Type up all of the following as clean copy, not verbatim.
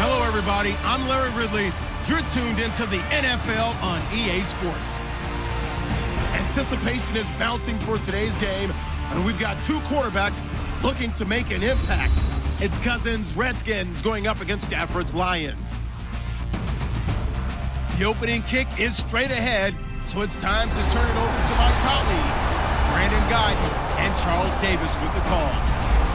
Hello, everybody. I'm Larry Ridley. You're tuned into the NFL on EA Sports. Anticipation is bouncing for today's game, and we've got two quarterbacks looking to make an impact. It's Cousins' Redskins going up against Stafford's Lions. The opening kick is straight ahead, so it's time to turn it over to my colleagues, Brandon Guyton and Charles Davis with the call.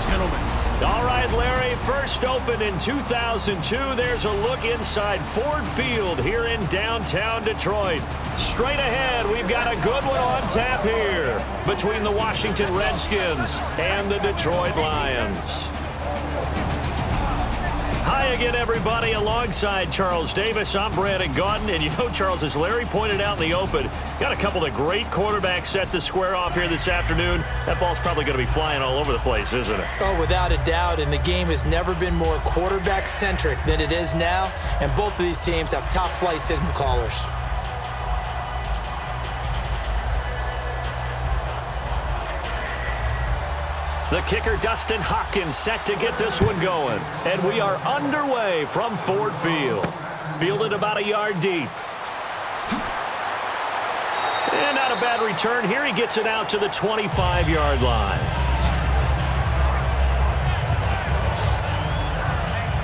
Gentlemen. All right, Larry, first opened in 2002. There's a look inside Ford Field here in downtown Detroit. Straight ahead, we've got a good one on tap here between the Washington Redskins and the Detroit Lions. Hi again, everybody. Alongside Charles Davis, I'm Brandon Guyton. And you know, Charles, as Larry pointed out in the open, got a couple of great quarterbacks set to square off here this afternoon. That ball's probably going to be flying all over the place, isn't it? Oh, without a doubt. And the game has never been more quarterback-centric than it is now. And both of these teams have top-flight signal callers. The kicker, Dustin Hopkins, set to get this one going. And we are underway from Ford Field. Fielded about a yard deep. And not a bad return here. He gets it out to the 25-yard line.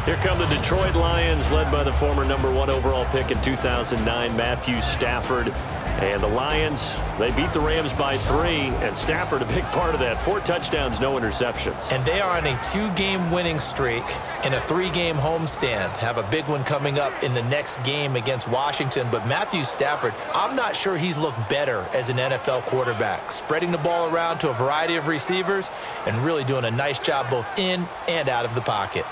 Here come the Detroit Lions, led by the former #1 overall pick in 2009, Matthew Stafford. And the Lions, they beat the Rams by 3, and Stafford a big part of that. 4 touchdowns, no interceptions. And they are on a 2-game winning streak in a 3-game homestand. Have a big one coming up in the next game against Washington. But Matthew Stafford, I'm not sure he's looked better as an NFL quarterback. Spreading the ball around to a variety of receivers and really doing a nice job both in and out of the pocket.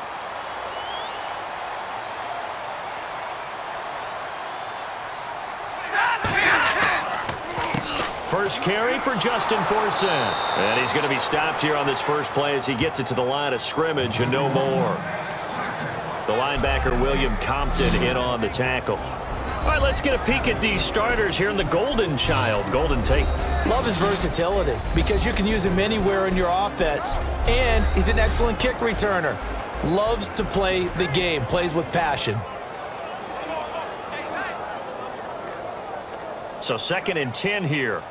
First carry for Justin Forsett. And he's going to be stopped here on this first play as he gets it to the line of scrimmage and no more. The linebacker, William Compton, in on the tackle. All right, let's get a peek at these starters here in the Golden Child, Golden Tate. Love his versatility because you can use him anywhere in your offense. And he's an excellent kick returner. Loves to play the game, plays with passion. So 2nd and 10 here.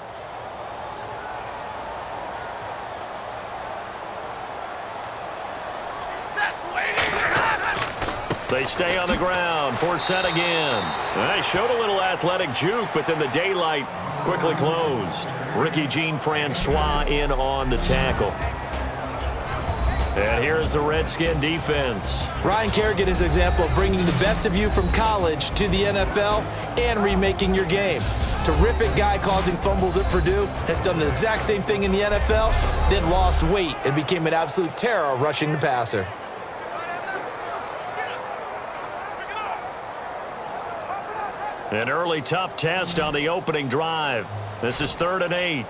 They stay on the ground. Forsett again. They showed a little athletic juke, but then the daylight quickly closed. Ricky Jean-Francois in on the tackle. And here is the Redskin defense. Ryan Kerrigan is an example of bringing the best of you from college to the NFL and remaking your game. Terrific guy causing fumbles at Purdue, has done the exact same thing in the NFL, then lost weight and became an absolute terror rushing the passer. An early tough test on the opening drive. This is 3rd and 8.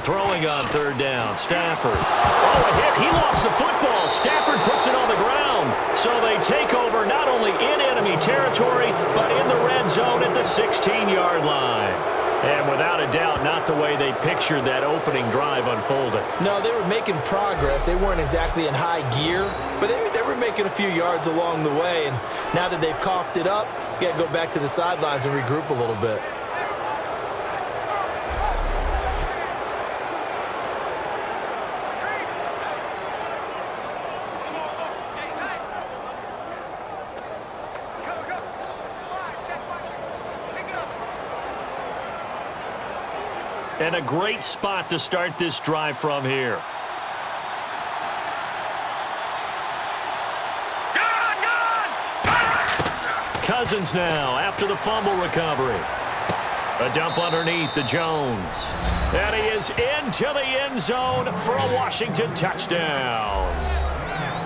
Throwing on 3rd down, Stafford. Oh, a hit. He lost the football. Stafford puts it on the ground. So they take over not only in enemy territory, but in the red zone at the 16-yard line. And without a doubt, not the way they pictured that opening drive unfolded. No, they were making progress. They weren't exactly in high gear, but they were making a few yards along the way. And now that they've coughed it up, you got to go back to the sidelines and regroup a little bit. And a great spot to start this drive from here. Cousins now after the fumble recovery. A dump underneath to Jones. And he is into the end zone for a Washington touchdown.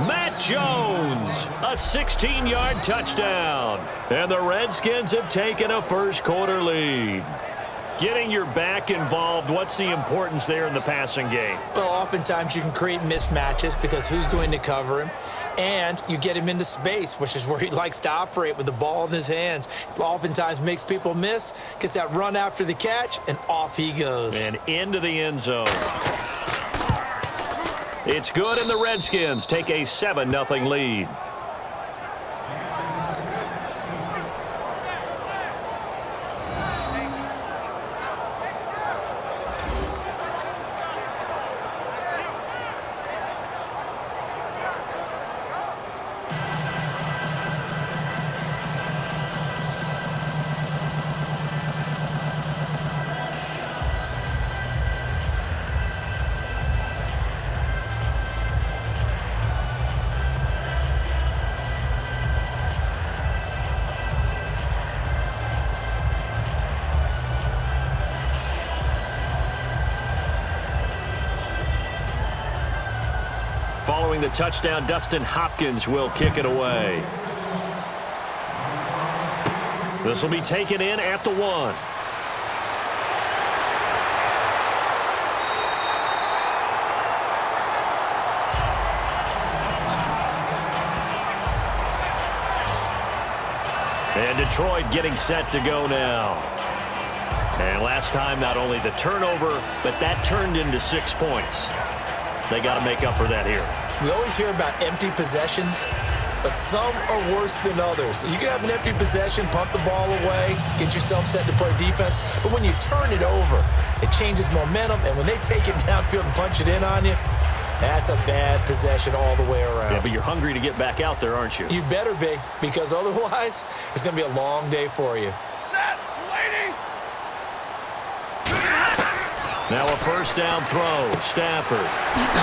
Matt Jones, a 16-yard touchdown. And the Redskins have taken a first-quarter lead. Getting your back involved, what's the importance there in the passing game? Well, oftentimes you can create mismatches because who's going to cover him? And you get him into space, which is where he likes to operate with the ball in his hands. Oftentimes makes people miss, gets that run after the catch, and off he goes. And into the end zone. It's good, and the Redskins take a 7-0 lead. Following the touchdown, Dustin Hopkins will kick it away. This will be taken in at the 1. And Detroit getting set to go now. And last time, not only the turnover, but that turned into 6 points. They got to make up for that here. We always hear about empty possessions, but some are worse than others. You can have an empty possession, punt the ball away, get yourself set to play defense, but when you turn it over, it changes momentum, and when they take it downfield and punch it in on you, that's a bad possession all the way around. Yeah, but you're hungry to get back out there, aren't you? You better be, because otherwise, it's going to be a long day for you. Now a first down throw. Stafford.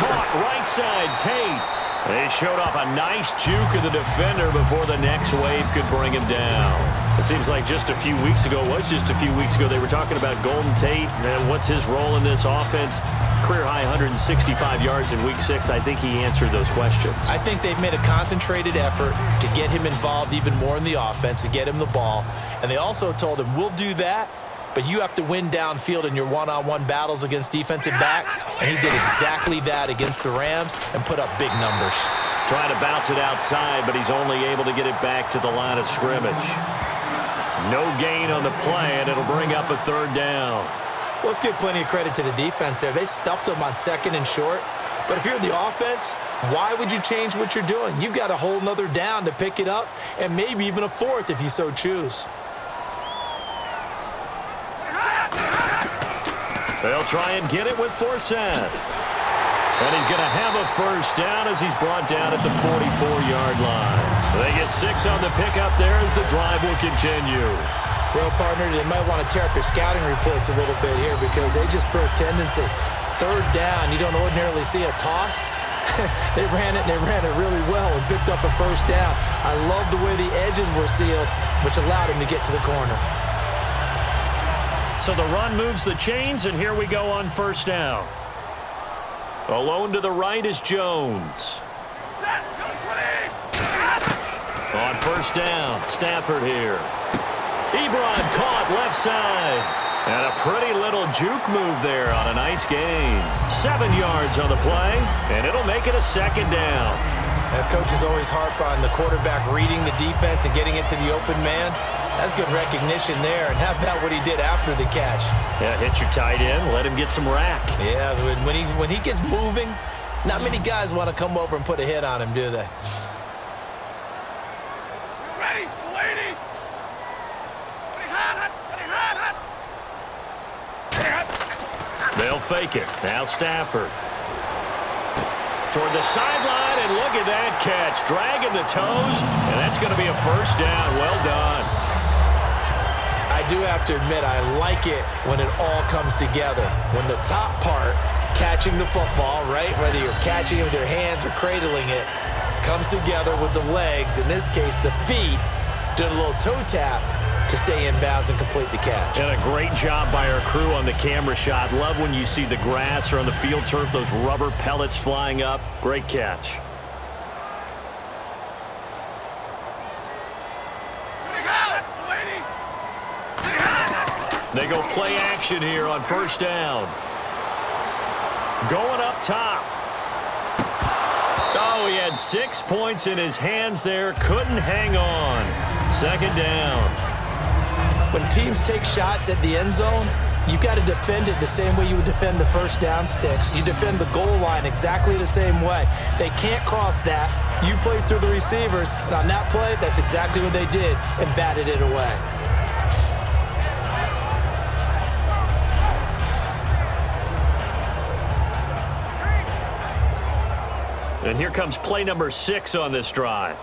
Caught right side. Tate. They showed off a nice juke of the defender before the next wave could bring him down. It seems like just a few weeks ago, they were talking about Golden Tate and what's his role in this offense. Career high 165 yards in week 6. I think he answered those questions. I think they've made a concentrated effort to get him involved even more in the offense, to get him the ball. And they also told him, we'll do that, but you have to win downfield in your one-on-one battles against defensive backs, and he did exactly that against the Rams and put up big numbers. Trying to bounce it outside, but he's only able to get it back to the line of scrimmage. No gain on the play, and it'll bring up a 3rd down. Let's give plenty of credit to the defense there. They stuffed them on 2nd and short, but if you're the offense, why would you change what you're doing? You've got a whole nother down to pick it up, and maybe even a 4th if you so choose. They'll try and get it with Forsett. And he's going to have a first down as he's brought down at the 44-yard line. They get 6 on the pickup there as the drive will continue. Well, partner, they might want to tear up your scouting reports a little bit here because they just put a tendency. 3rd down, you don't ordinarily see a toss. They ran it really well and picked up a first down. I love the way the edges were sealed, which allowed him to get to the corner. So the run moves the chains, and here we go on first down. Alone to the right is Jones. On first down, Stafford here. Ebron caught left side. And a pretty little juke move there on a nice gain. 7 yards on the play, and it'll make it a 2nd down. Coaches always harp on the quarterback reading the defense and getting it to the open man. That's good recognition there, and how about what he did after the catch? Yeah, hit your tight end, let him get some rack. Yeah, when he gets moving, not many guys want to come over and put a hit on him, do they? Ready, lady. They'll fake it. Now Stafford. Toward the sideline, and look at that catch. Dragging the toes, and that's going to be a first down. Well done. I do have to admit, I like it when it all comes together. When the top part, catching the football, right, whether you're catching it with your hands or cradling it, comes together with the legs, in this case the feet, doing a little toe tap to stay in bounds and complete the catch. And a great job by our crew on the camera shot. Love when you see the grass or on the field turf, those rubber pellets flying up. Great catch. They go play action here on first down. Going up top. Oh, he had 6 points in his hands there. Couldn't hang on. 2nd down. When teams take shots at the end zone, You got to defend it the same way you would defend the first down sticks. You defend the goal line exactly the same way. They can't cross that. You played through the receivers, and on that play, that's exactly what they did and batted it away. And here comes play number 6 on this drive.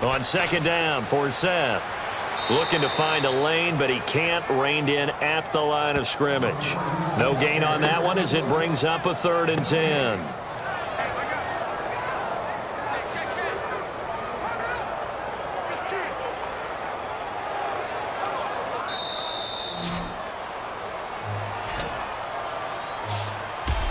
On second down for Seth. Looking to find a lane, but he can't. Reined in at the line of scrimmage. No gain on that one as it brings up a 3rd and 10.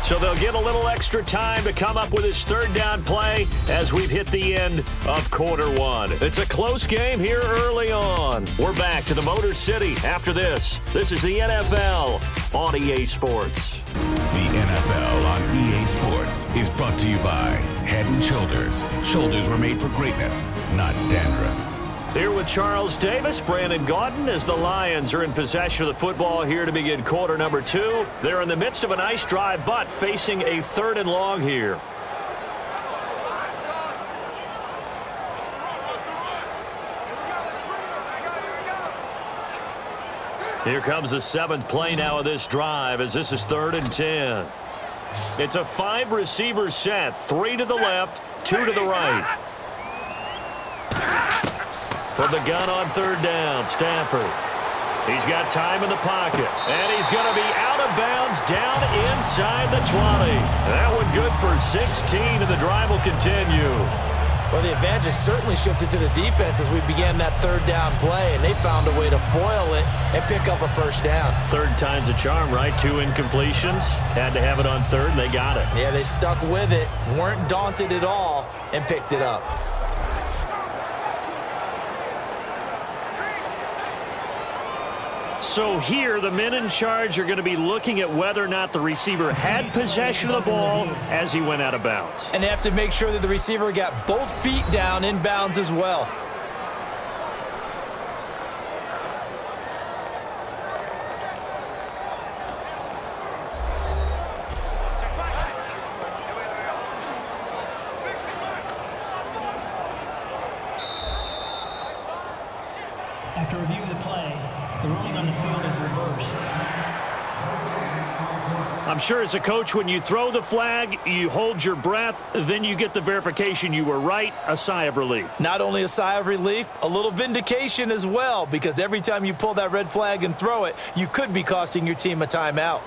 So they'll get a little extra time to come up with his 3rd down play as we've hit the end of quarter 1. It's a close game here early on. We're back to the Motor City after this. This is the NFL on EA Sports. The NFL on EA Sports is brought to you by Head & Shoulders. Shoulders were made for greatness, not dandruff. Here with Charles Davis, Brandon Gaudin, as the Lions are in possession of the football here to begin quarter number 2. They're in the midst of a nice drive, but facing a 3rd and long here. Here comes the 7th play now of this drive as this is 3rd and 10. It's a 5-receiver set, 3 to the left, 2 to the right. From the gun on 3rd down, Stafford. He's got time in the pocket, and he's going to be out of bounds down inside the 20. That one good for 16, and the drive will continue. Well, the advantage certainly shifted to the defense as we began that 3rd down play, and they found a way to foil it and pick up a 1st down. 3rd time's a charm, right? 2 incompletions. Had to have it on 3rd, and they got it. Yeah, they stuck with it, weren't daunted at all, and picked it up. So here, the men in charge are going to be looking at whether or not the receiver had possession of the ball as he went out of bounds. And they have to make sure that the receiver got both feet down in bounds as well. After review of the play, the ruling on the field is reversed. I'm sure as a coach, when you throw the flag, you hold your breath, then you get the verification you were right, a sigh of relief. Not only a sigh of relief, a little vindication as well, because every time you pull that red flag and throw it, you could be costing your team a timeout.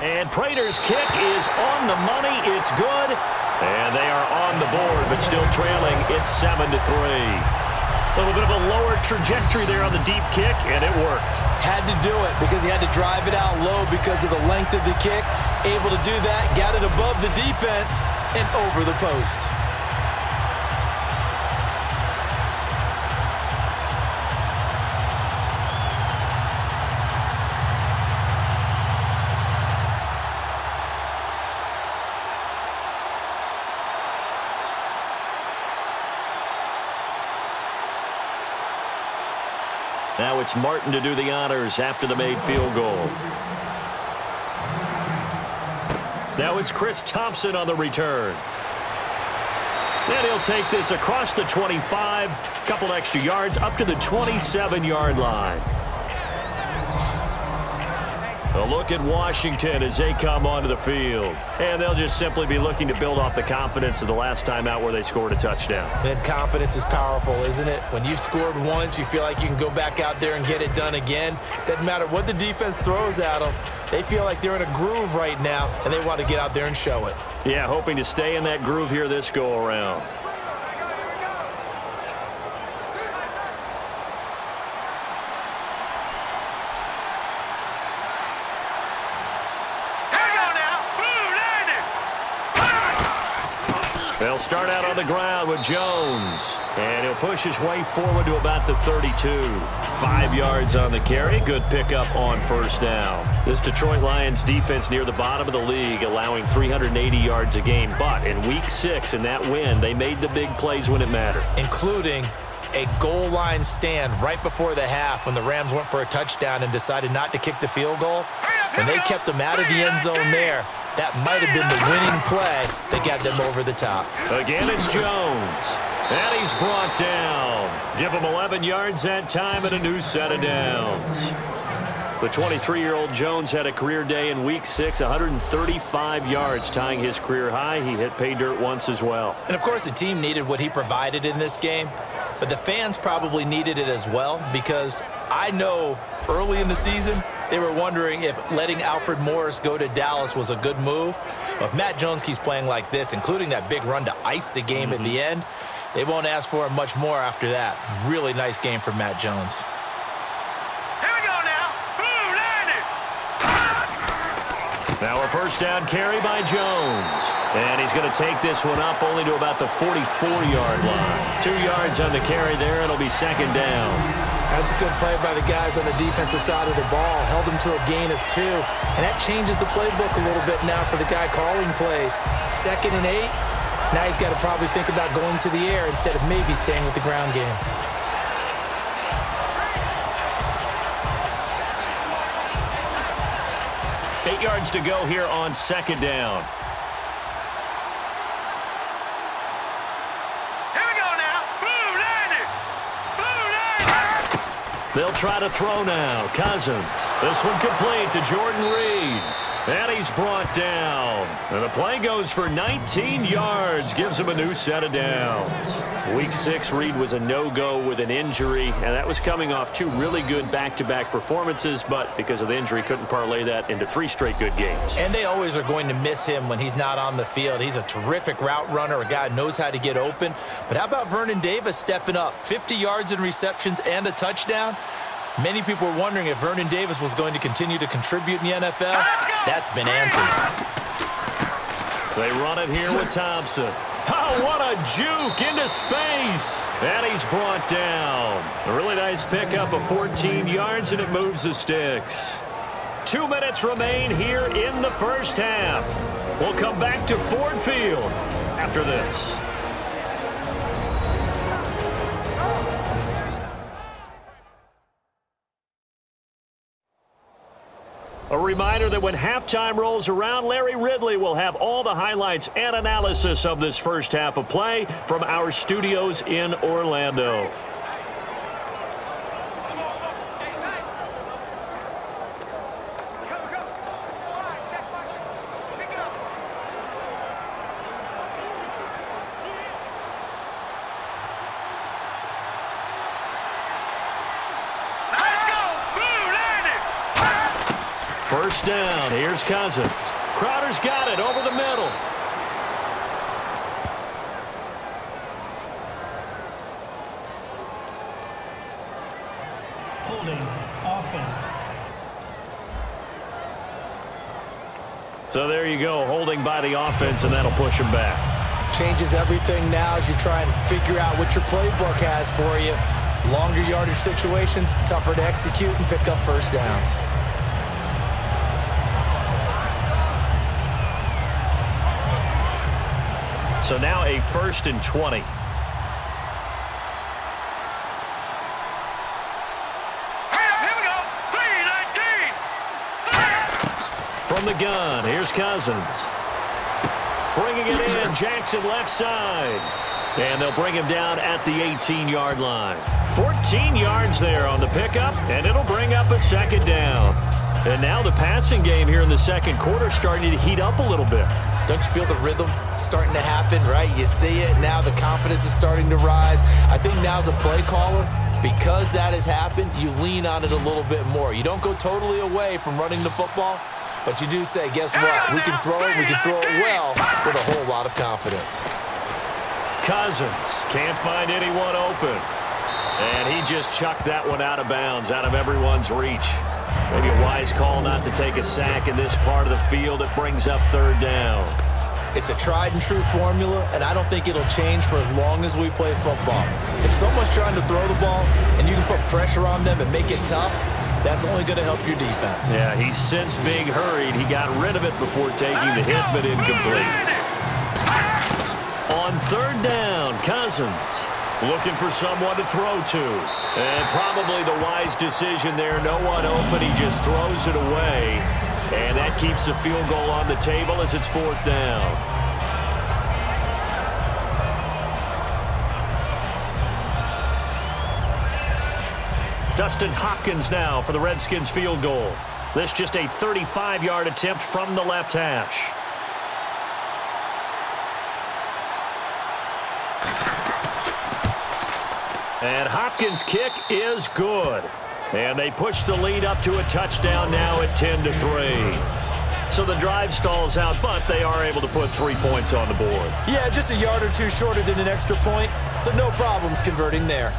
And Prater's kick is on the money. It's good. And they are on the board, but still trailing. It's 7-3. A little bit of a lower trajectory there on the deep kick, and it worked. Had to do it because he had to drive it out low because of the length of the kick. Able to do that, got it above the defense and over the post. Now it's Martin to do the honors after the made field goal. Now it's Chris Thompson on the return. And he'll take this across the 25, couple extra yards up to the 27-yard line. A look at Washington as they come onto the field. And they'll just simply be looking to build off the confidence of the last time out where they scored a touchdown. And confidence is powerful, isn't it? When you've scored once, you feel like you can go back out there and get it done again. Doesn't matter what the defense throws at them. They feel like they're in a groove right now, and they want to get out there and show it. Yeah, hoping to stay in that groove here this go-around. Well, They'll start out on the ground with Jones. And he'll push his way forward to about the 32. 5 yards on the carry. Good pickup on first down. This Detroit Lions defense near the bottom of the league, allowing 380 yards a game. But in Week 6, in that win, they made the big plays when it mattered. Including a goal line stand right before the half when the Rams went for a touchdown and decided not to kick the field goal. When they kept them out of the end zone there, that might have been the winning play that got them over the top. Again, it's Jones. And he's brought down. Give him 11 yards that time and a new set of downs. The 23-year-old Jones had a career day in Week 6, 135 yards, tying his career high. He hit pay dirt once as well. And, of course, the team needed what he provided in this game, but the fans probably needed it as well, because I know early in the season they were wondering if letting Alfred Morris go to Dallas was a good move. But if Matt Jones keeps playing like this, including that big run to ice the game at the end, they won't ask for much more after that. Really nice game for Matt Jones. Now a first down carry by Jones. And he's going to take this one up only to about the 44-yard line. 2 yards on the carry there. It'll be second down. That's a good play by the guys on the defensive side of the ball. Held him to a gain of 2. And that changes the playbook a little bit now for the guy calling plays. 2nd and 8. Now he's got to probably think about going to the air instead of maybe staying with the ground game. Yards to go here on second down. Here we go now. Blue landed. Blue landed. They'll try to throw now. Cousins. This one complete to Jordan Reed. And he's brought down. And the play goes for 19 yards. Gives him a new set of downs. Week 6, Reed was a no-go with an injury. And that was coming off 2 really good back-to-back performances. But because of the injury, couldn't parlay that into 3 straight good games. And they always are going to miss him when he's not on the field. He's a terrific route runner. A guy who knows how to get open. But how about Vernon Davis stepping up? 50 yards in receptions and a touchdown. Many people were wondering if Vernon Davis was going to continue to contribute in the NFL. That's been answered. They run it here with Thompson. Oh, what a juke into space. And he's brought down. A really nice pickup of 14 yards, and it moves the sticks. 2 minutes remain here in the first half. We'll come back to Ford Field after this. A reminder that when halftime rolls around, Larry Ridley will have all the highlights and analysis of this first half of play from our studios in Orlando. First down, here's Cousins. Crowder's got it over the middle. Holding, offense. So there you go, holding by the offense, and that'll push him back. Changes everything now as you try and figure out what your playbook has for you. Longer yardage situations, tougher to execute and pick up first downs. So now a 1st and 20. From the gun, here's Cousins. Bringing it in, Jackson left side. And they'll bring him down at the 18-yard line. 14 yards there on the pickup, and it'll bring up a second down. And now the passing game here in the second quarter starting to heat up a little bit. Don't you feel the rhythm starting to happen, right? You see it. Now the confidence is starting to rise. I think now as a play caller, because that has happened, you lean on it a little bit more. You don't go totally away from running the football, but you do say, guess what? We can throw it. We can throw it well with a whole lot of confidence. Cousins can't find anyone open. And he just chucked that one out of bounds, out of everyone's reach. Maybe a wise call not to take a sack in this part of the field. It brings up third down. It's a tried-and-true formula, and I don't think it'll change for as long as we play football. If someone's trying to throw the ball and you can put pressure on them and make it tough, that's only going to help your defense. Yeah, he's since being hurried. He got rid of it before taking the hit, but incomplete. On third down, Cousins looking for someone to throw to. And probably the wise decision there. No one open. He just throws it away. And that keeps the field goal on the table as it's fourth down. Dustin Hopkins now for the Redskins field goal. This just a 35-yard attempt from the left hash. And Hopkins' kick is good. And they push the lead up to a touchdown now at 10-3. So the drive stalls out, but they are able to put 3 points on the board. Yeah, just a yard or two shorter than an extra point, so no problems converting there.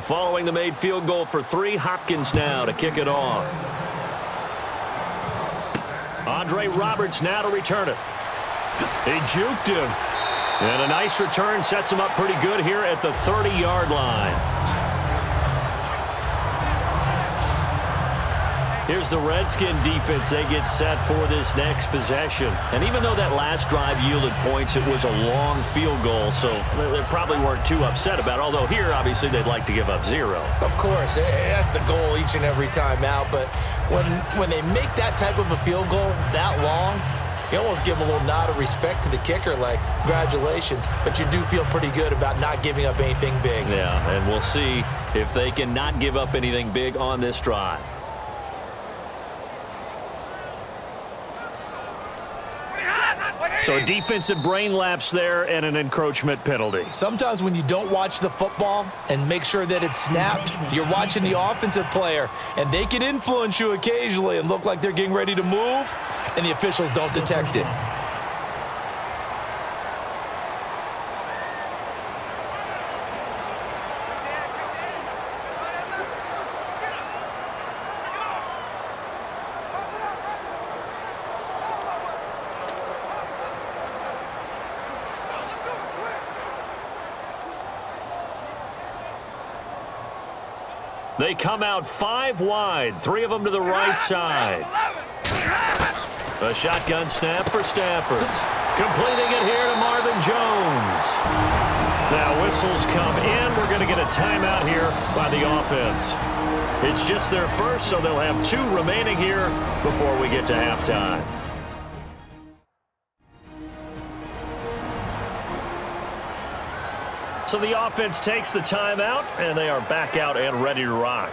Following the made field goal for 3, Hopkins now to kick it off. Andre Roberts now to return it. He juked him. And a nice return sets him up pretty good here at the 30-yard line. Here's the Redskin defense. They get set for this next possession. And even though that last drive yielded points, it was a long field goal, so they probably weren't too upset about it. Although here, obviously, they'd like to give up 0. Of course, that's the goal each and every time out. But when they make that type of a field goal that long, you almost give them a little nod of respect to the kicker, like, congratulations. But you do feel pretty good about not giving up anything big. Yeah, and we'll see if they can not give up anything big on this drive. So a defensive brain lapse there and an encroachment penalty. Sometimes when you don't watch the football and make sure that it's snapped, you're watching the offensive player, and they can influence you occasionally and look like they're getting ready to move, and the officials don't detect it. They come out 5 wide, 3 of them to the right side. A shotgun snap for Stafford. Completing it here to Marvin Jones. Now whistles come in. We're going to get a timeout here by the offense. It's just their first, so they'll have 2 remaining here before we get to halftime. So the offense takes the timeout, and they are back out and ready to rock.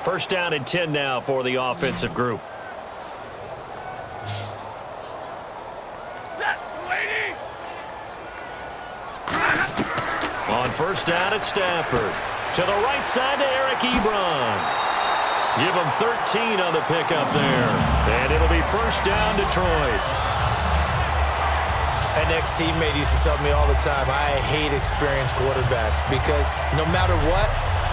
First down and 10 now for the offensive group. On first down at Stafford. To the right side to Eric Ebron. Give him 13 on the pickup there. And it'll be first down Detroit. An ex-teammate used to tell me all the time, I hate experienced quarterbacks because no matter what,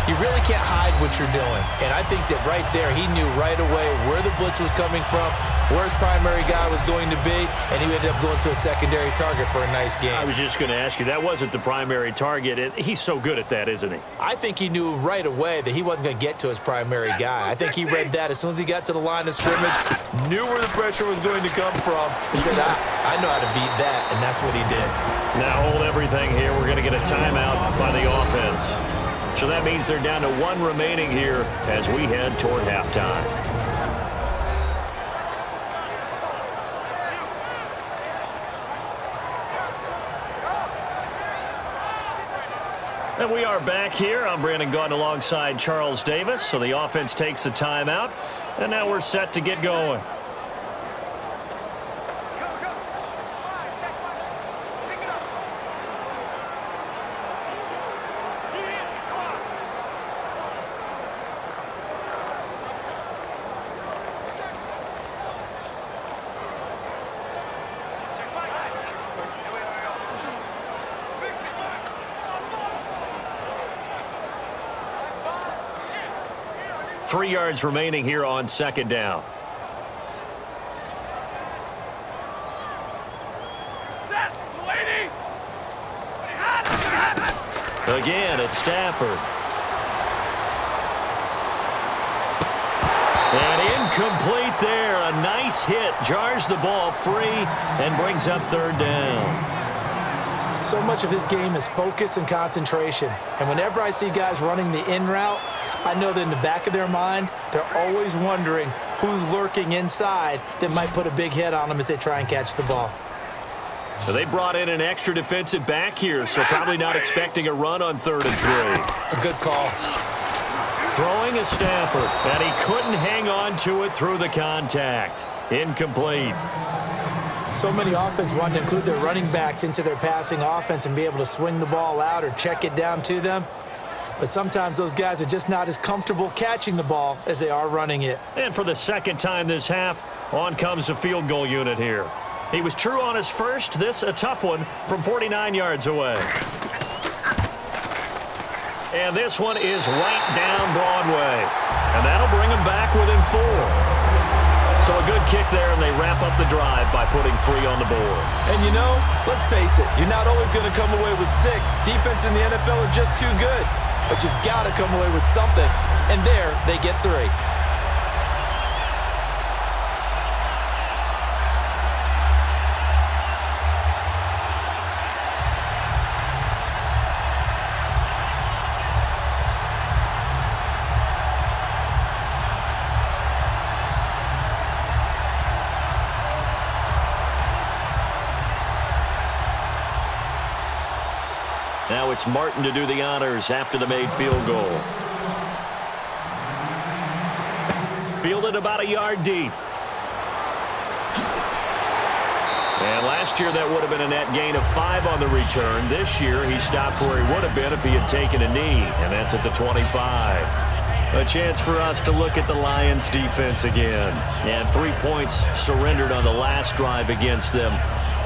you really can't hide what you're doing. And I think that right there, he knew right away where the blitz was coming from, where his primary guy was going to be, and he ended up going to a secondary target for a nice game. I was just going to ask you, that wasn't the primary target. He's so good at that, isn't he? I think he knew right away that he wasn't going to get to his primary guy. I think he read that as soon as he got to the line of scrimmage, knew where the pressure was going to come from, and said, I know how to beat that, and that's what he did. Now hold everything here. We're going to get a timeout by the offense. So that means they're down to 1 remaining here as we head toward halftime. And we are back here. I'm Brandon Gaudin alongside Charles Davis. So the offense takes the timeout, and now we're set to get going. Three yards remaining here on second down. Again, it's Stafford. And incomplete there. A nice hit. Jars the ball free and brings up third down. So much of his game is focus and concentration. And whenever I see guys running the in route, I know that in the back of their mind, they're always wondering who's lurking inside that might put a big hit on them as they try and catch the ball. So they brought in an extra defensive back here, so probably not expecting a run on 3rd and 3. A good call. Throwing is Stafford, and he couldn't hang on to it through the contact. Incomplete. So many offenses want to include their running backs into their passing offense and be able to swing the ball out or check it down to them. But sometimes those guys are just not as comfortable catching the ball as they are running it. And for the second time this half, on comes the field goal unit here. He was true on his first. This a tough one from 49 yards away. And this one is right down Broadway. And that'll bring him back within 4. So a good kick there, and they wrap up the drive by putting 3 on the board. And you know, let's face it, you're not always going to come away with 6. Defense in the NFL are just too good. But you've got to come away with something. And there, they get 3. Now it's Martin to do the honors after the made field goal. Fielded about a yard deep. And last year that would have been a net gain of 5 on the return. This year he stopped where he would have been if he had taken a knee, and that's at the 25. A chance for us to look at the Lions defense again. And 3 points surrendered on the last drive against them.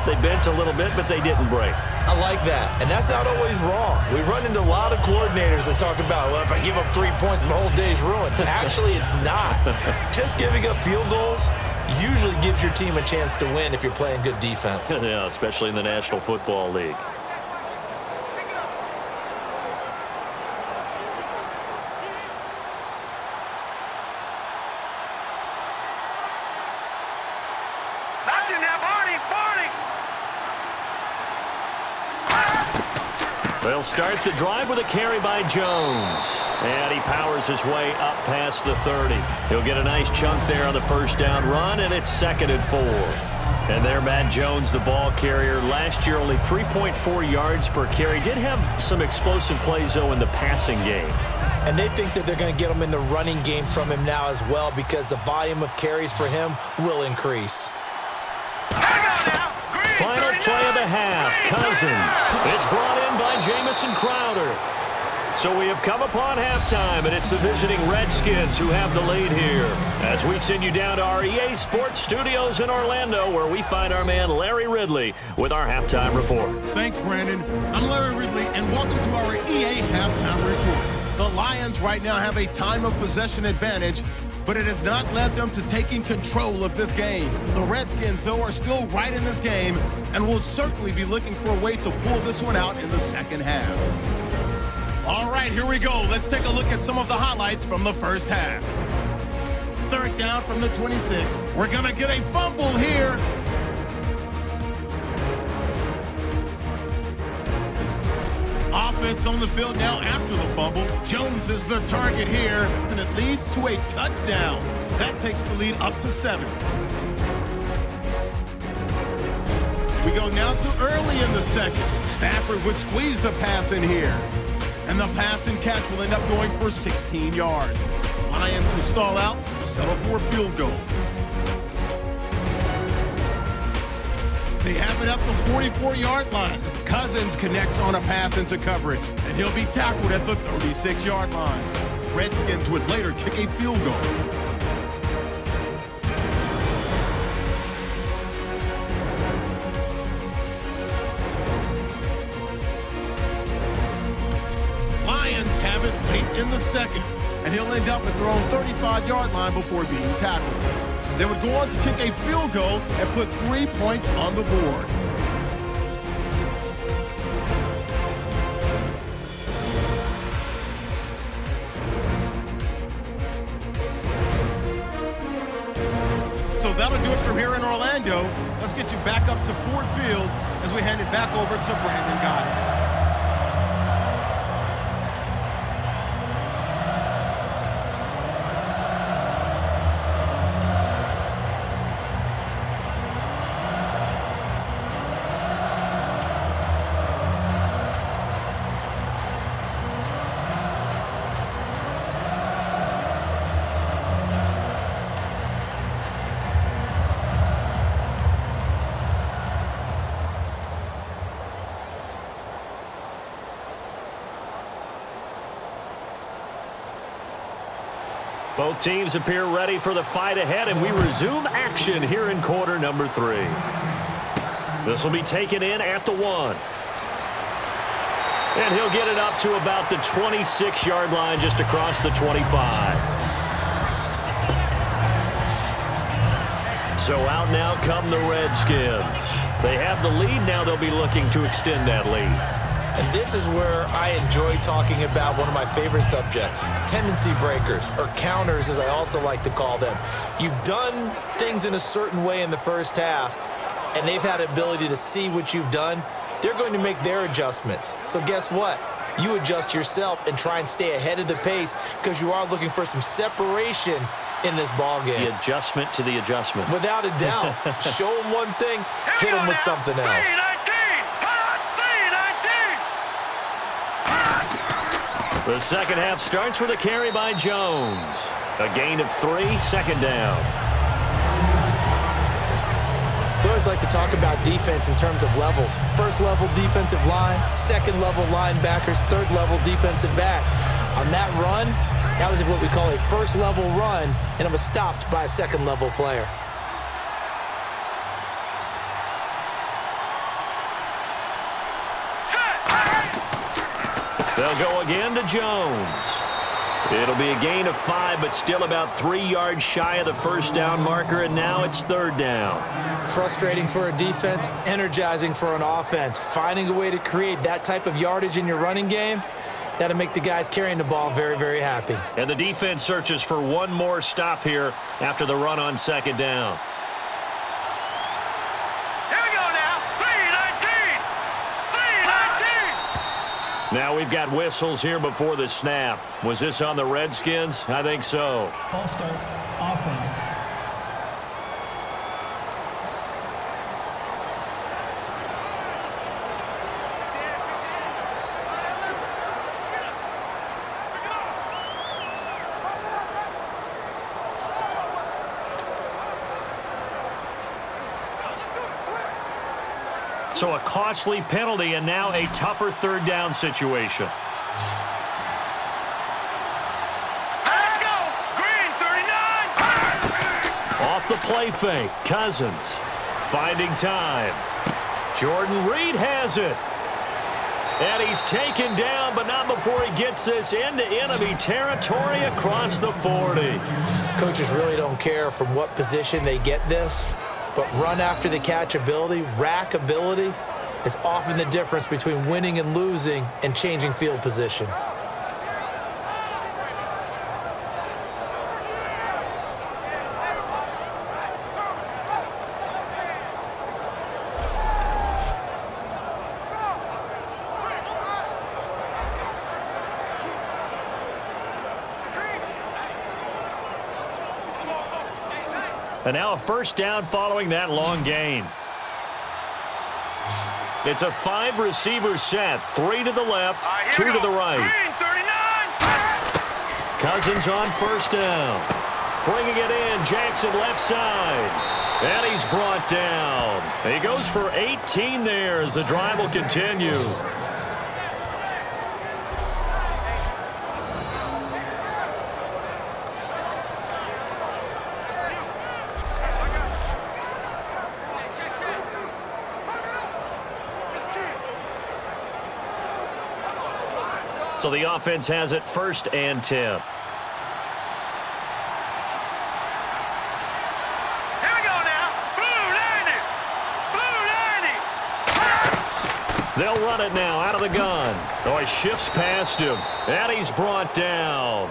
They bent a little bit, but they didn't break. I like that, and that's not always wrong. We run into a lot of coordinators that talk about, well, if I give up 3 points, my whole day's ruined. Actually, it's not. Just giving up field goals usually gives your team a chance to win if you're playing good defense. Yeah, especially in the National Football League. They'll start the drive with a carry by Jones. And he powers his way up past the 30. He'll get a nice chunk there on the first down run, and it's 2nd and 4. And there, Matt Jones, the ball carrier. Last year, only 3.4 yards per carry. Did have some explosive plays, though, in the passing game. And they think that they're going to get him in the running game from him now as well, because the volume of carries for him will increase. Final play of the half, Cousins. It's brought in by Jamison Crowder. So we have come upon halftime, and it's the visiting Redskins who have the lead here. As we send you down to our EA Sports Studios in Orlando, where we find our man Larry Ridley with our halftime report. Thanks, Brandon. I'm Larry Ridley, and welcome to our EA Halftime Report. The Lions right now have a time of possession advantage, but it has not led them to taking control of this game. The Redskins, though, are still right in this game and will certainly be looking for a way to pull this one out in the second half. All right, here we go. Let's take a look at some of the highlights from the first half. 3rd down from the 26. We're going to get a fumble here. Offense on the field now after the fumble. Jones is the target here, and it leads to a touchdown. That takes the lead up to 7. We go now to early in the second. Stafford would squeeze the pass in here. And the pass and catch will end up going for 16 yards. Lions will stall out, settle for a field goal. They have it at the 44-yard line. Cousins connects on a pass into coverage, and he'll be tackled at the 36-yard line. Redskins would later kick a field goal. Lions have it late in the second, and he'll end up at their own 35-yard line before being tackled. They would go on to kick a field goal and put 3 points on the board. So that'll do it from here in Orlando. Let's get you back up to Ford Field as we hand it back over to Brandon Goddard. Both teams appear ready for the fight ahead, and we resume action here in quarter number 3. This will be taken in at the 1. And he'll get it up to about the 26-yard line, just across the 25. So out now come the Redskins. They have the lead. Now they'll be looking to extend that lead. And this is where I enjoy talking about one of my favorite subjects, tendency breakers, or counters as I also like to call them. You've done things in a certain way in the first half, and they've had the ability to see what you've done. They're going to make their adjustments. So guess what? You adjust yourself and try and stay ahead of the pace because you are looking for some separation in this ball game. The adjustment to the adjustment. Without a doubt. Show them one thing, hit them with something else. The second half starts with a carry by Jones. A gain of 3, second down. We always like to talk about defense in terms of levels. First level defensive line, second level linebackers, third level defensive backs. On that run, that was what we call a first level run, and it was stopped by a second level player. They'll go again to Jones. It'll be a gain of 5, but still about 3 yards shy of the first down marker, and now it's third down. Frustrating for a defense, energizing for an offense. Finding a way to create that type of yardage in your running game, that'll make the guys carrying the ball very, very happy. And the defense searches for one more stop here after the run on second down. Now we've got whistles here before the snap. Was this on the Redskins? I think so. False start, offense. So a costly penalty and now a tougher third down situation. Let's go! Green, 39! Off the play fake, Cousins finding time. Jordan Reed has it. And he's taken down, but not before he gets this into enemy territory across the 40. Coaches really don't care from what position they get this. But run after the catch ability, rack ability, is often the difference between winning and losing and changing field position. And now a first down following that long gain. It's a 5-receiver set. 3 to the left, 2 to the right. Green, 39. Cousins on first down. Bringing it in, Jackson left side. And he's brought down. He goes for 18 there as the drive will continue. So the offense has it 1st and 10. They'll run it now out of the gun. Oh, he shifts past him. And he's brought down.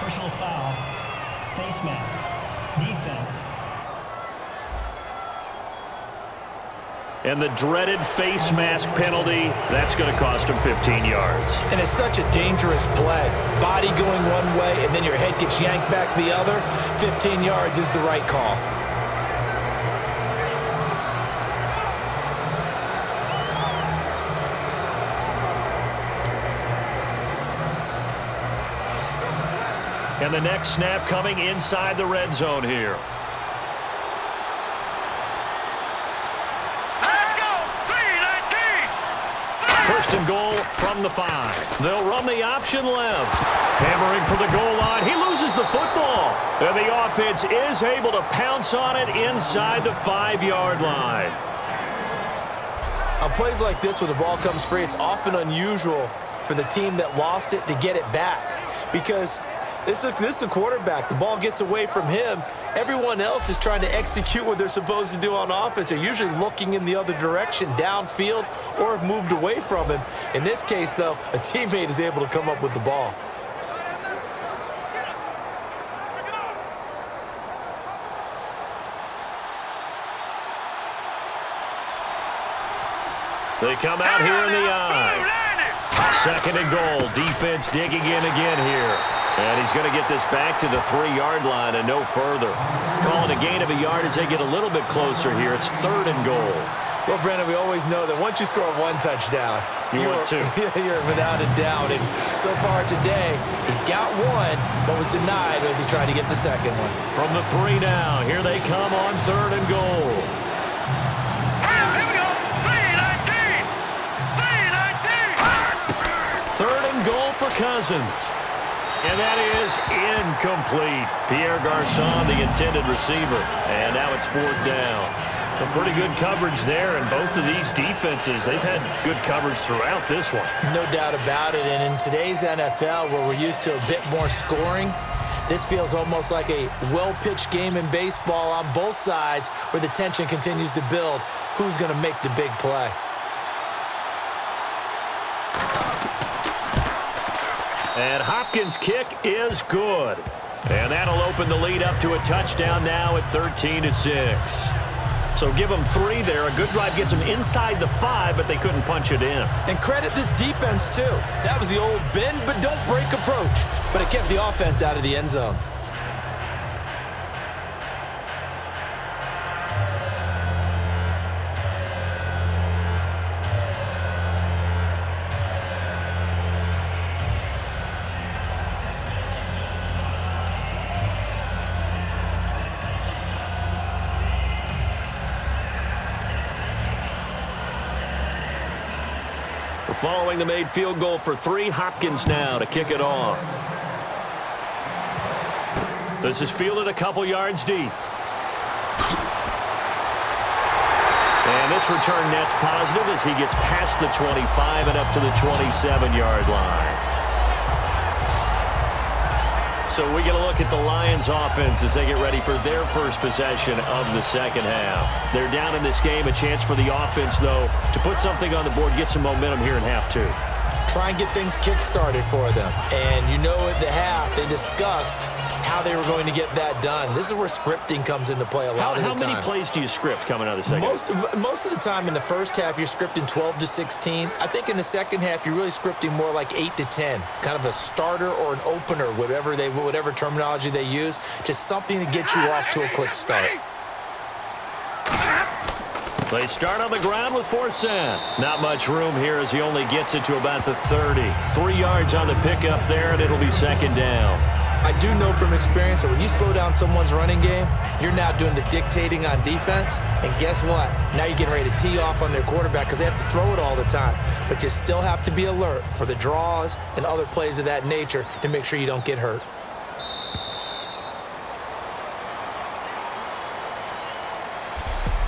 Personal foul. Face mask. Defense. And the dreaded face mask penalty, that's going to cost him 15 yards. And it's such a dangerous play. Body going one way, and then your head gets yanked back the other. 15 yards is the right call. And the next snap coming inside the red zone here. First and goal from the 5. They'll run the option left. Hammering for the goal line. He loses the football. And the offense is able to pounce on it inside the 5-yard line. On plays like this where the ball comes free, it's often unusual for the team that lost it to get it back. Because this is the quarterback. The ball gets away from him. Everyone else is trying to execute what they're supposed to do on offense. They're usually looking in the other direction, downfield, or have moved away from him. In this case, though, a teammate is able to come up with the ball. They come out here in the eye. 2nd and goal. Defense digging in again here. And he's going to get this back to the 3-yard line and no further. Calling a gain of a yard as they get a little bit closer here. It's 3rd and goal. Well, Brandon, we always know that once you score 1 touchdown, you want 2. You're without a doubt. And so far today, he's got 1, but was denied as he tried to get the 2nd one. From the 3 now, here they come on 3rd and goal. Here we go. 3-19. 3rd and goal for Cousins. And that is incomplete. Pierre Garçon, the intended receiver. And now it's 4th down. Some pretty good coverage there, and both of these defenses, they've had good coverage throughout this one. No doubt about it. And in today's NFL, where we're used to a bit more scoring, this feels almost like a well-pitched game in baseball on both sides where the tension continues to build. Who's going to make the big play? And Hopkins' kick is good. And that'll open the lead up to a touchdown now at 13-6. So give them 3 there. A good drive gets them inside the 5, but they couldn't punch it in. And credit this defense, too. That was the old bend but don't break approach. But it kept the offense out of the end zone. Following the made field goal for 3, Hopkins now to kick it off. This is fielded a couple yards deep. And this return net's positive as he gets past the 25 and up to the 27-yard line. So we get a look at the Lions offense as they get ready for their first possession of the 2nd half. They're down in this game. A chance for the offense, though, to put something on the board, get some momentum here in half 2. try and get things kick-started for them. And you know at the half, they discussed how they were going to get that done. This is where scripting comes into play a lot of the time. How many plays do you script coming out of the second? Most of the time in the first half, you're scripting 12 to 16. I think in the second half, you're really scripting more like 8 to 10, kind of a starter or an opener, whatever terminology they use, just something to get you off to a quick start. They start on the ground with 4 set. Not much room here as he only gets it to about the 30. 3 yards on the pickup there, and it'll be second down. I do know from experience that when you slow down someone's running game, you're now doing the dictating on defense. And guess what? Now you're getting ready to tee off on their quarterback because they have to throw it all the time. But you still have to be alert for the draws and other plays of that nature to make sure you don't get hurt.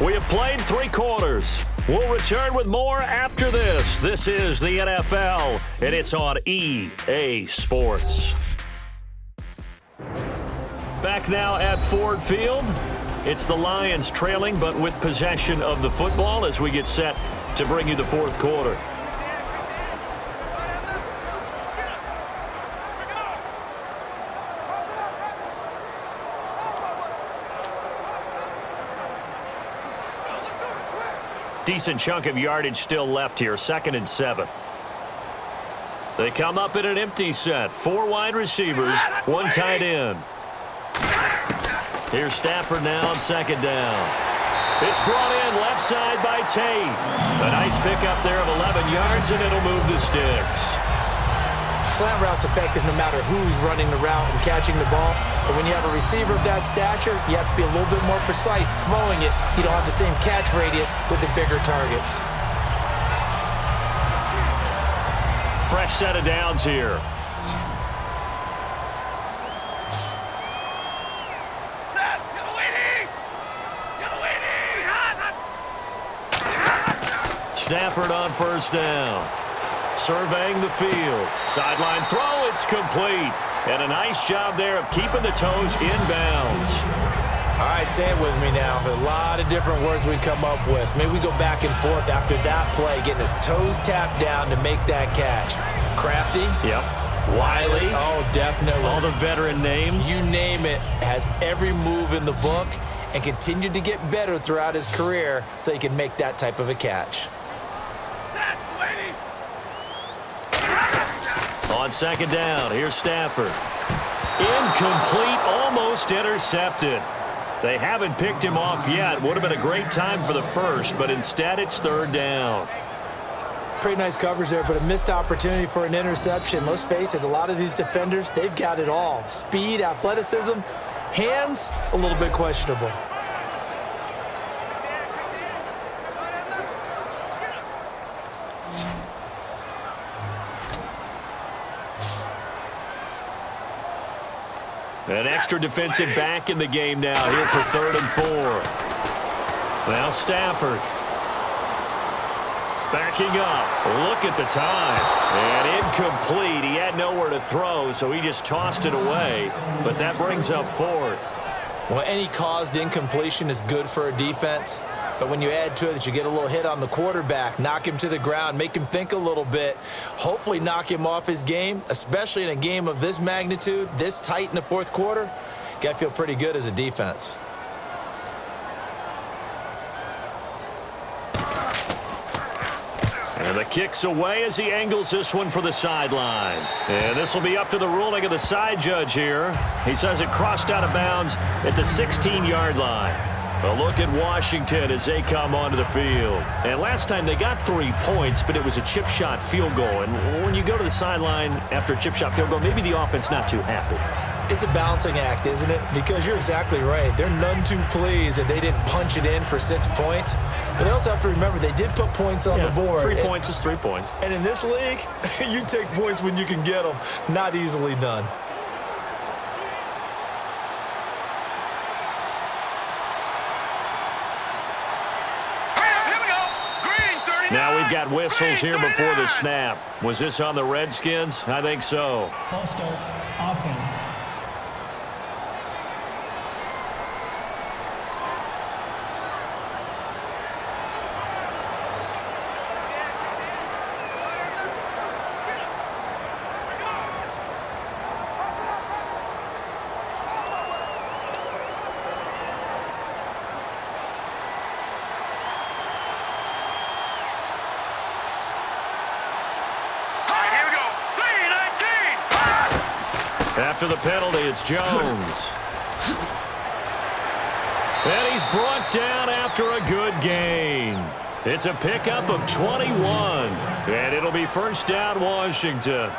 We have played 3 quarters. We'll return with more after this. This is the NFL, and it's on EA Sports. Back now at Ford Field. It's the Lions trailing, but with possession of the football as we get set to bring you the 4th quarter. Decent chunk of yardage still left here. 2nd and 7. They come up in an empty set. 4 wide receivers, 1 tight end. Here's Stafford now on 2nd down. It's brought in left side by Tate. A nice pickup there of 11 yards, and it'll move the sticks. Slant route's effective no matter who's running the route and catching the ball. But when you have a receiver of that stature, you have to be a little bit more precise throwing it. You don't have the same catch radius with the bigger targets. Fresh set of downs here. Stafford on 1st down. Surveying the field. Sideline throw, it's complete. And a nice job there of keeping the toes inbounds. All right, say it with me now. There's a lot of different words we come up with. Maybe we go back and forth after that play, getting his toes tapped down to make that catch. Crafty? Yep. Wiley? Oh, definitely. All the veteran names? You name it. Has every move in the book and continued to get better throughout his career so he can make that type of a catch. On 2nd down, here's Stafford. Incomplete, almost intercepted. They haven't picked him off yet. Would have been a great time for the first, but instead it's 3rd down. Pretty nice coverage there, but a missed opportunity for an interception. Let's face it, a lot of these defenders, they've got it all. Speed, athleticism, hands, a little bit questionable. An extra defensive back in the game now here for 3rd and 4. Now Stafford. Backing up. Look at the time. And incomplete. He had nowhere to throw, so he just tossed it away. But that brings up 4th. Well, any caused incompletion is good for a defense. But when you add to it that you get a little hit on the quarterback, knock him to the ground, make him think a little bit, hopefully knock him off his game, especially in a game of this magnitude, this tight in the 4th quarter, you got to feel pretty good as a defense. And the kick's away as he angles this one for the sideline. And this will be up to the ruling of the side judge here. He says it crossed out of bounds at the 16-yard line. A look at Washington as they come onto the field. And last time they got 3 points, but it was a chip shot field goal. And when you go to the sideline after a chip shot field goal, maybe the offense not too happy. It's a balancing act, isn't it? Because you're exactly right. They're none too pleased that they didn't punch it in for 6 points. But they also have to remember they did put points on the board. 3 points is 3 points. And in this league, you take points when you can get them. Not easily done. Now we've got whistles here before the snap. Was this on the Redskins? I think so. False start, offense. After the penalty, it's Jones. And he's brought down after a good gain. It's a pickup of 21. And it'll be first down, Washington.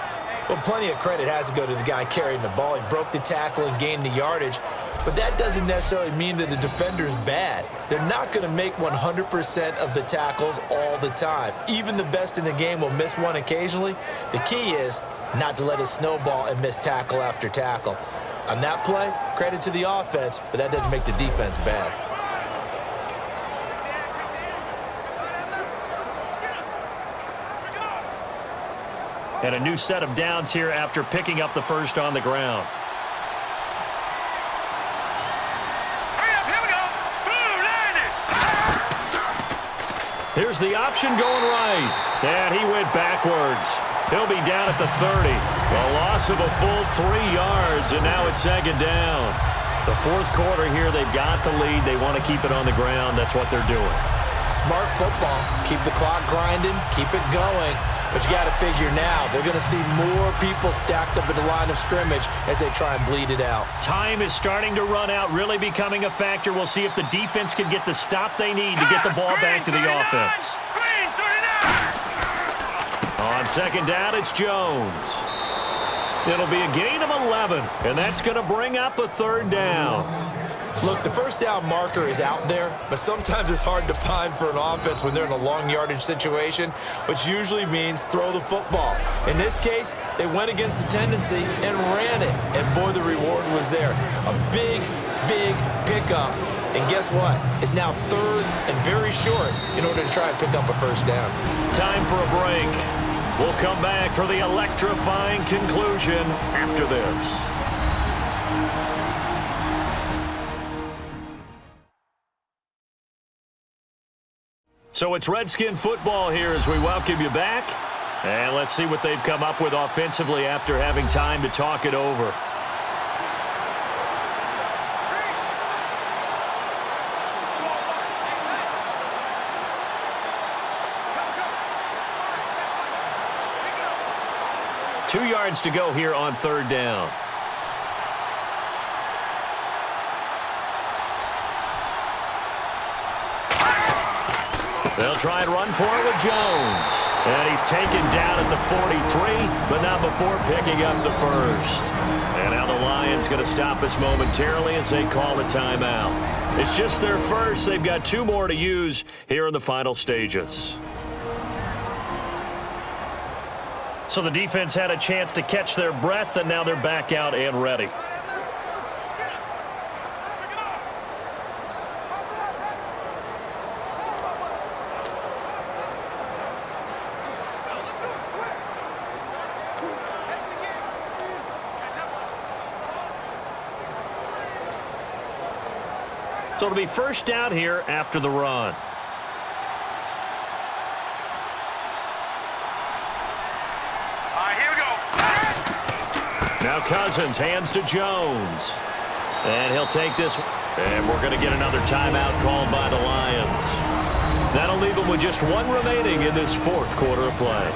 Well, plenty of credit has to go to the guy carrying the ball. He broke the tackle and gained the yardage. But that doesn't necessarily mean that the defender's bad. They're not going to make 100% of the tackles all the time. Even the best in the game will miss one occasionally. The key is not to let it snowball and miss tackle after tackle. On that play, credit to the offense, but that doesn't make the defense bad. And a new set of downs here after picking up the first on the ground. Here's the option going right. And he went backwards. He'll be down at the 30. A loss of a full 3 yards, and now it's second down. The fourth quarter here, they've got the lead. They want to keep it on the ground. That's what they're doing. Smart football. Keep the clock grinding. Keep it going. But you got to figure now, they're going to see more people stacked up at the line of scrimmage as they try and bleed it out. Time is starting to run out, really becoming a factor. We'll see if the defense can get the stop they need to get the ball back to the offense. On second down, it's Jones. It'll be a gain of 11, and that's going to bring up a third down. Look, the first down marker is out there, but sometimes it's hard to find for an offense when they're in a long yardage situation, which usually means throw the football. In this case, they went against the tendency and ran it, and boy, the reward was there. A big, big pickup, and guess what? It's now third and very short in order to try and pick up a first down. Time for a break. We'll come back for the electrifying conclusion after this. So it's Redskin football here as we welcome you back. And let's see what they've come up with offensively after having time to talk it over. Two yards to go here on third down. They'll try and run for it with Jones. And he's taken down at the 43, but not before picking up the first. And now the Lions going to stop us momentarily as they call a timeout. It's just their first. They've got 2 more to use here in the final stages. So the defense had a chance to catch their breath, and now they're back out and ready. So it'll be first down here after the run. Now Cousins hands to Jones. And he'll take this. And we're going to get another timeout called by the Lions. That'll leave them with just 1 remaining in this fourth quarter of play.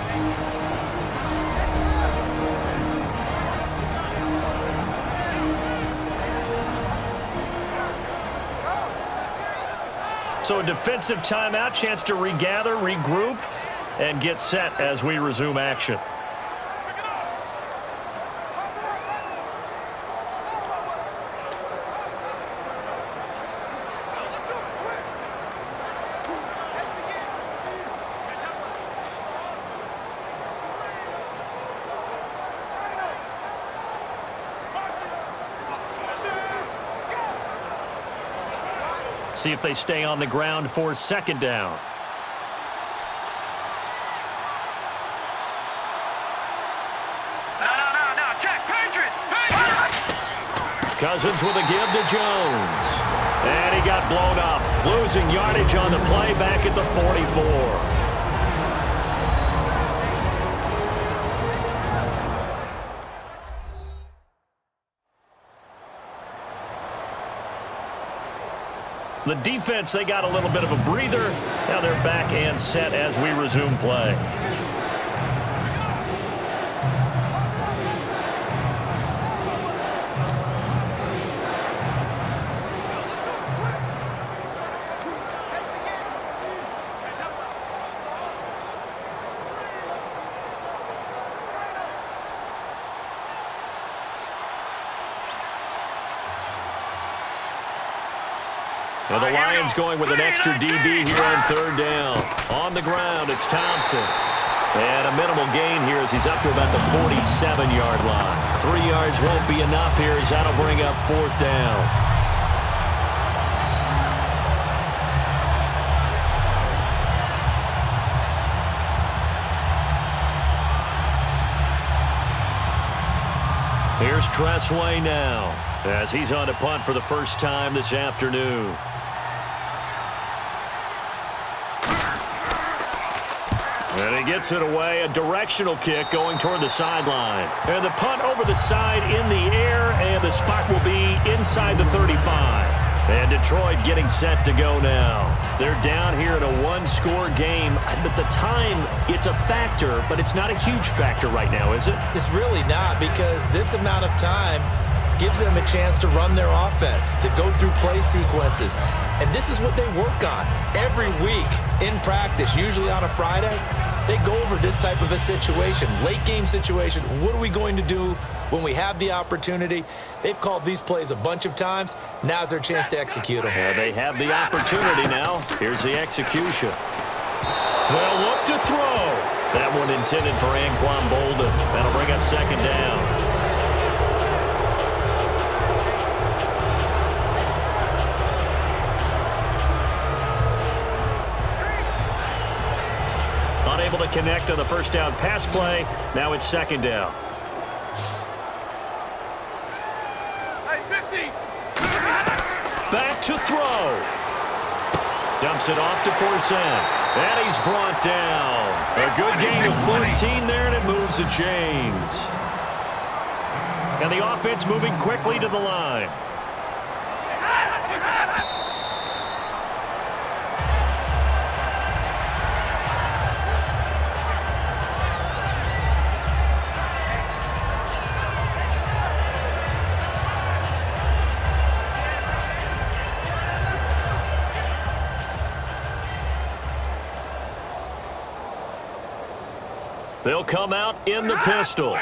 So a defensive timeout, chance to regather, regroup, and get set as we resume action. See if they stay on the ground for second down. No, check, Patriot! Cousins with a give to Jones. And he got blown up, losing yardage on the play back at the 44. The defense, they got a little bit of a breather. Now they're back and set as we resume play. And the Lions going with an extra DB here on third down. On the ground, it's Thompson. And a minimal gain here as he's up to about the 47-yard line. 3 yards won't be enough here as that'll bring up fourth down. Here's Tressway now as he's on to punt for the first time this afternoon. And he gets it away, a directional kick going toward the sideline. And the punt over the side in the air, and the spot will be inside the 35. And Detroit getting set to go now. They're down here in a one-score game. But the time, it's a factor, but it's not a huge factor right now, is it? It's really not, because this amount of time gives them a chance to run their offense, to go through play sequences. And this is what they work on every week in practice, usually on a Friday. They go over this type of a situation, late game situation. What are we going to do when we have the opportunity? They've called these plays a bunch of times. Now's their chance to execute them. Yeah, they have the opportunity now. Here's the execution. They'll look to throw. That one intended for Anquan Bolden. That'll bring up second down. Unable to connect on the first down pass play. Now it's second down. Back to throw. Dumps it off to Forsett. And he's brought down. A good gain of 14 there, and it moves the chains. And the offense moving quickly to the line. They'll come out in the pistol.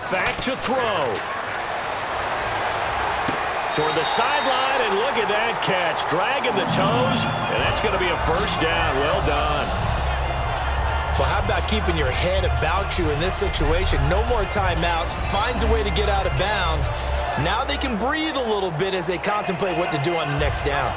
Back to throw. Toward the sideline, and look at that catch. Dragging the toes, and that's going to be a first down. Well done. Well, how about keeping your head about you in this situation? No more timeouts. Finds a way to get out of bounds. Now they can breathe a little bit as they contemplate what to do on the next down.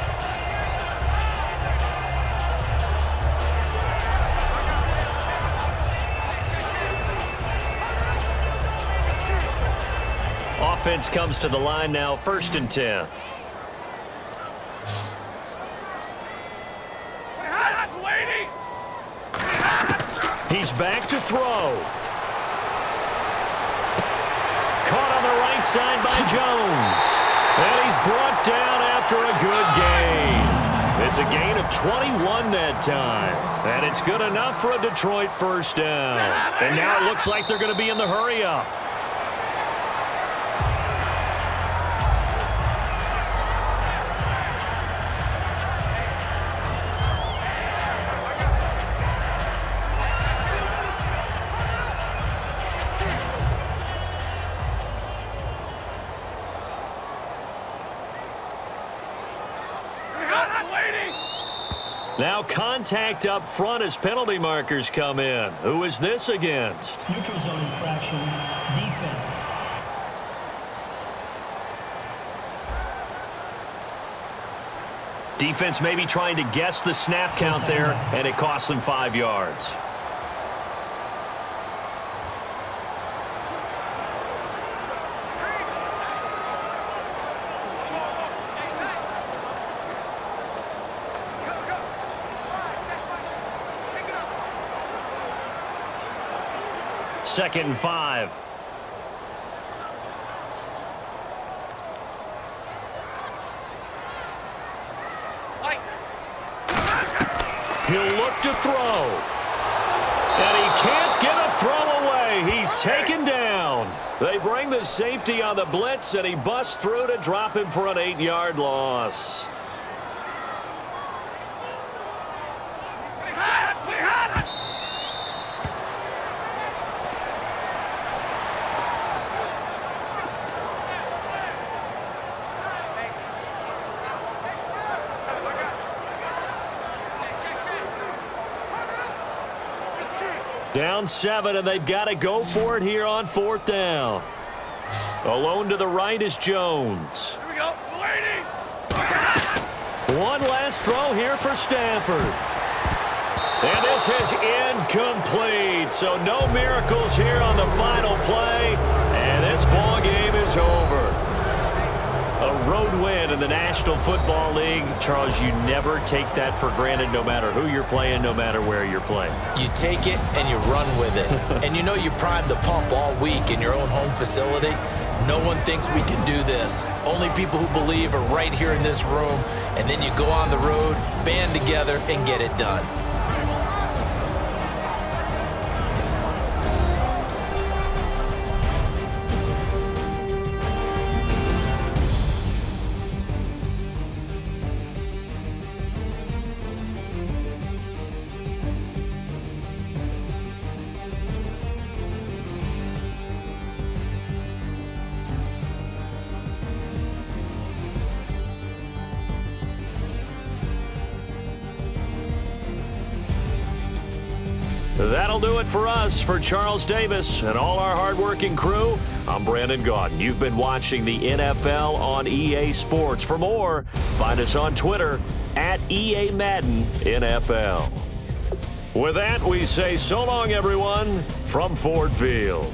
Offense comes to the line now, 1st and 10. He's back to throw. Caught on the right side by Jones. And he's brought down after a good gain. It's a gain of 21 that time. And it's good enough for a Detroit first down. And now it looks like they're going to be in the hurry-up. Now contact up front as penalty markers come in. Who is this against? Neutral zone infraction, defense. Defense maybe trying to guess the snap count there, and it costs them 5 yards. Second and 5. He'll look to throw. And he can't get a throw away. He's taken down. They bring the safety on the blitz, and he busts through to drop him for an 8-yard loss. Down 7, and they've got to go for it here on 4th down. Alone to the right is Jones. Here we go. Waiting. One last throw here for Stafford. And this is incomplete. So no miracles here on the final play. And this ball game is over. A road win in the National Football League. Charles, you never take that for granted no matter who you're playing, no matter where you're playing. You take it and you run with it. And you know you primed the pump all week in your own home facility. No one thinks we can do this. Only people who believe are right here in this room. And then you go on the road, band together, and get it done. That'll do it for us. For Charles Davis and all our hardworking crew, I'm Brandon Gaudin. You've been watching the NFL on EA Sports. For more, find us on Twitter at EA Madden NFL. With that, we say so long, everyone, from Ford Field.